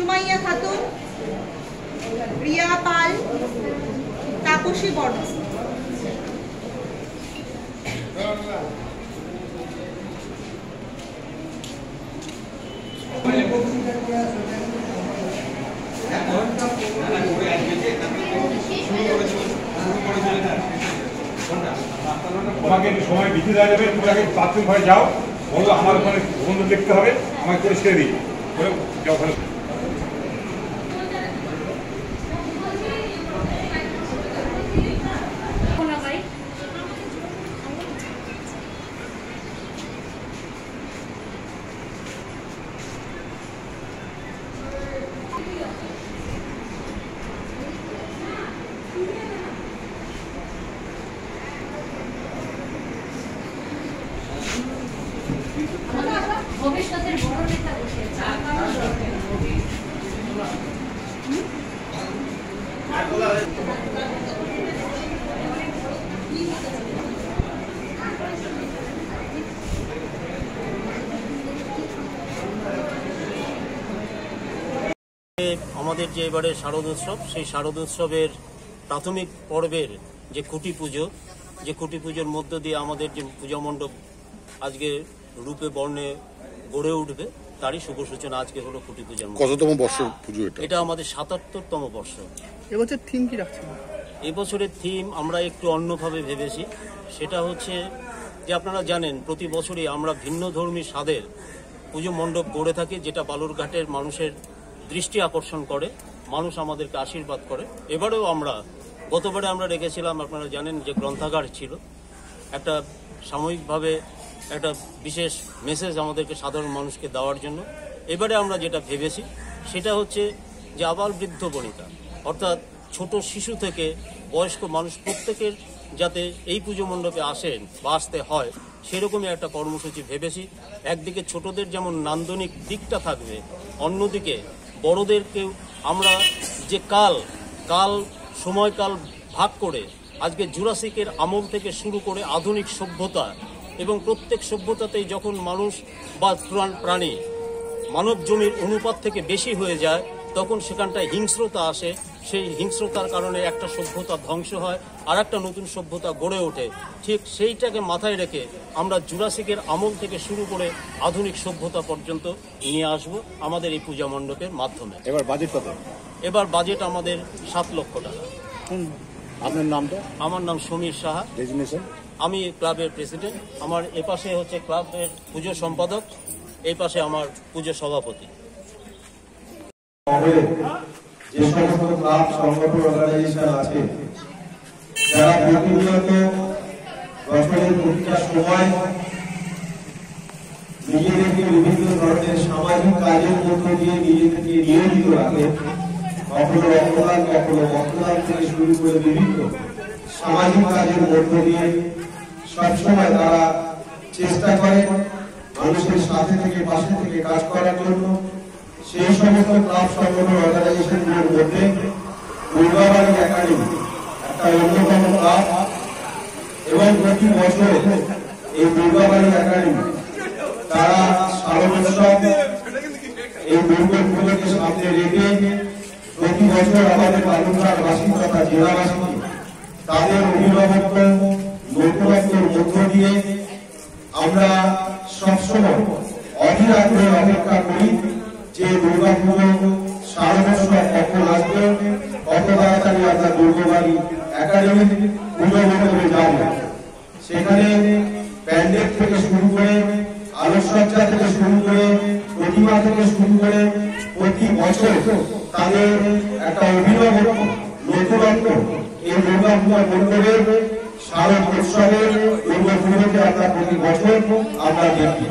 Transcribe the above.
সুমাইয়া খাতুন, রিয়া পাল, তাপসী বর্মন। তোমাকে একটু সময় বেশি দেওয়া যাবে, তুমি আগে বাথরুম ঘরে যাও, বলো আমার ওখানে বন্ধু দেখতে হবে, আমাকে করে ছেড়ে দিই ওখানে। ভবিষ্যতের বড় নেতা বসে আমাদের যে এবারে শারদোৎসব, সেই শারদোৎসবের প্রাথমিক পর্বের যে খুঁটি পুজোর মধ্য দিয়ে আমাদের যে পূজা মণ্ডপ আজকে রূপে বর্ণে গড়ে উঠবে, তারই শুভ সূচনা আজকে হলো খুঁটি পূজার। কততম বর্ষ পুজো এটা? এটা আমাদের ৭৭তম বর্ষ। এবছর থিম কি রাখছেন? এবছরের থিম আমরা একটু অন্যভাবে ভেবেছি। সেটা হচ্ছে যে আপনারা জানেন প্রতি বছরই আমরা ভিন্নধর্মী স্বাদের পুজো মণ্ডপ গড়ে থাকি, যেটা বালুরঘাটের মানুষের দৃষ্টি আকর্ষণ করে, মানুষ আমাদেরকে আশীর্বাদ করে। এবারেও গতবারে আমরা রেখেছিলাম, আপনারা জানেন যে গ্রন্থাগার ছিল, একটা সাময়িকভাবে একটা বিশেষ মেসেজ আমাদেরকে সাধারণ মানুষকে দেওয়ার জন্য। এবারে আমরা যেটা ভেবেছি সেটা হচ্ছে যে আবাল বৃদ্ধ বনিতা, অর্থাৎ ছোট শিশু থেকে বয়স্ক মানুষ প্রত্যেকের যাতে এই পুজো মণ্ডপে আসেন বা আসতে হয়, সেরকমই একটা কর্মসূচি ভেবেছি। একদিকে ছোটদের যেমন নান্দনিক দিকটা থাকবে, অন্যদিকে বড়দেরকেও আমরা যে সময়কাল ভাগ করে আজকে জুরাসিকের আমল থেকে শুরু করে আধুনিক সভ্যতা, এবং প্রত্যেক সভ্যতাতেই যখন মানুষ বা প্রাণী মানব জমির অনুপাত থেকে বেশি হয়ে যায়, তখন সেখানটায় হিংস্রতা আসে। সেই হিংস্রতার কারণে একটা সভ্যতা ধ্বংস হয়, আর একটা নতুন সভ্যতা গড়ে ওঠে। ঠিক সেইটাকে মাথায় রেখে আমরা জুরাসিকের আমল থেকে শুরু করে আধুনিক সভ্যতা পর্যন্ত নিয়ে আসব আমাদের এই পূজা মণ্ডপের মাধ্যমে। এবার বাজেট কত? এবার বাজেট আমাদের ৭ লক্ষ টাকা। আপনার নামটা? আমার নাম সমীর সাহা, ডেজিগনেশন? আমি ক্লাবের প্রেসিডেন্ট। আমার এপাশে হচ্ছে ক্লাবের পুজো সম্পাদক, এই পাশে আমার পুজো সভাপতি। যে সমস্ত ক্লাব সংগঠন অর্গানাইজেশন আছে, যারা প্রতিনিয়ত বছরের প্রতিটা সময় নিজেদেরকে বিভিন্ন ধরনের সামাজিক কাজের মধ্য দিয়ে নিজেদেরকে নিয়োজিত রাখে, কখনো রক্তদান, কখনো রক্তদান থেকে শুরু করে বিভিন্ন সামাজিক কাজের মধ্য দিয়ে সবসময় তারা চেষ্টা করে মানুষের সাথে থেকে পাশে থেকে কাজ করার জন্য। সেই সমস্ত ক্লাব সংগঠন অর্গানাইজেশনগুলোর মধ্যে দুর্গাবাড়ি একাডেমি একটা অন্যতম ক্লাব, এবং প্রতি বছর এই দুর্গাবাড়ি একাডেমি তারা শারদোৎসব, এই দুর্গা পুজোকে সামনে রেখে প্রতি বছর আমাদের বালুরঘাটবাসী তথা জেলাবাসী তাদের অভিভাবক নতুনত্বের মধ্য দিয়ে আমরা সবসময় অধীর আগ্রহে অপেক্ষা করি যে দুর্গা পুজো শারদোৎসব কখন আসবে, কত তাড়াতাড়ি আমরা দুর্গাবাড়ি একাডেমি পুজো মণ্ডপে যাব। সেখানে প্যান্ডেল থেকে শুরু করে, আলোকসজ্জা থেকে শুরু করে, প্রতিমা থেকে শুরু করে প্রতি বছর তাদের একটা অভিনব নতুনত্ব এই দুর্গা পূজা মণ্ডপের শারদ উৎসবের দুর্গা পুজোতে আমরা প্রতি বছর আমরা দেখি।